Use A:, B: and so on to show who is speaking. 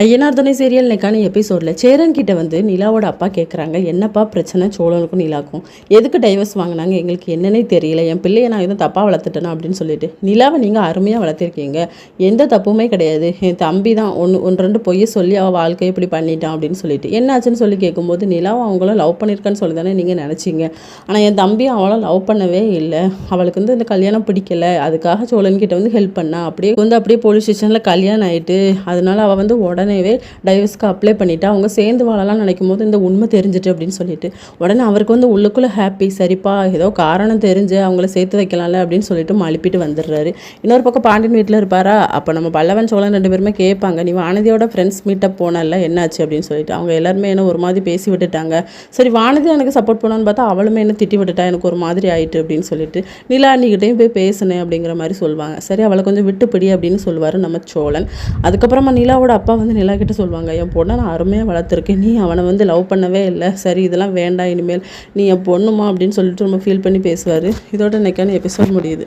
A: ஐயனார் துணை சீரியல் இன்னைக்கான எபிசோடில் சேரன் கிட்ட வந்து நிலாவோட அப்பா கேட்குறாங்க, என்னப்பா பிரச்சனை சோழனுக்கும் நிலாக்கும், எதுக்கு டைவர்ஸ் வாங்கினாங்க, எங்களுக்கு என்னன்னே தெரியல, என் பிள்ளையை நான் எதுவும் தப்பாக வளர்த்துட்டேனா அப்படின்னு சொல்லிட்டு. நிலாவை நீங்கள் அருமையாக வளர்த்திருக்கீங்க, எந்த தப்புமே கிடையாது, என் தம்பி தான் ஒன்று ரெண்டு பொய்யை சொல்லி அவள் வாழ்க்கையை இப்படி பண்ணிட்டான் அப்படின்னு சொல்லிட்டு. என்னாச்சுன்னு சொல்லி கேட்கும்போது, நிலாவை அவங்கள லவ் பண்ணியிருக்கான்னு சொல்லி தானே நீங்கள் நினச்சிங்க, ஆனால் என் தம்பி அவளை லவ் பண்ணவே இல்லை, அவளுக்கு வந்து இந்த கல்யாணம் பிடிக்கல, அதுக்காக சோழன்கிட்ட வந்து ஹெல்ப் பண்ணா, அப்படியே போலீஸ் ஸ்டேஷனில் கல்யாணம் ஆகிட்டு, அதனால அவள் வந்து உடனே டைவர்ஸ்க்கு அப்ளை பண்ணிவிட்டு அவங்க சேர்ந்து வாழலாம் நினைக்கும் போது இந்த உண்மை தெரிஞ்சிட்டு அப்படின்னு சொல்லிட்டு உடனே அவருக்கு வந்து உள்ளுக்குள்ளே ஹாப்பி, சரிப்பா ஏதோ காரணம் தெரிஞ்சு அவங்கள சேர்த்து வைக்கலாம்ல அப்படின்னு சொல்லிட்டு மழுப்பிட்டு வந்துடுறாரு. இன்னொரு பக்கம் பாண்டியன் வீட்டில் இருப்பாரா, அப்போ நம்ம பல்லவன் சோழன் ரெண்டு பேருமே கேட்பாங்க, நீ வானதியோட ஃப்ரெண்ட்ஸ் மீட்டப் போனல என்னாச்சு அப்படின்னு சொல்லிட்டு. அவங்க எல்லாருமே என்ன ஒரு மாதிரி பேசி விட்டுட்டாங்க. சரி வானதி எனக்கு சப்போர்ட் பண்ணான்னு பார்த்தா அவளுமே என்ன திட்டி விட்டுட்டா, எனக்கு ஒரு மாதிரி ஆயிட்டு அப்படின்னு சொல்லிட்டு நிலா அண்ணிக்கிட்டையும் போய் பேசினேன் அப்படிங்கிற மாதிரி சொல்லுவாங்க. சரி அவளை கொஞ்சம் விட்டுப்பிடி அப்படின்னு சொல்லுவார் நம்ம சோழன். அதுக்கப்புறமா நிலாவோட அப்பா வந்து நிலா கிட்ட சொல்லுவாங்க, என் பொண்ணை நான் அருமையாக வளர்த்துருக்கேன், நீ அவனை வந்து லவ் பண்ணவே இல்லை, சரி இதெல்லாம் வேண்டாம், இனிமேல் நீ என் பொண்ணுமா அப்படின்னு சொல்லிட்டு ரொம்ப ஃபீல் பண்ணி பேசுவார். இதோட இன்னைக்கான எபிசோட் முடியுது.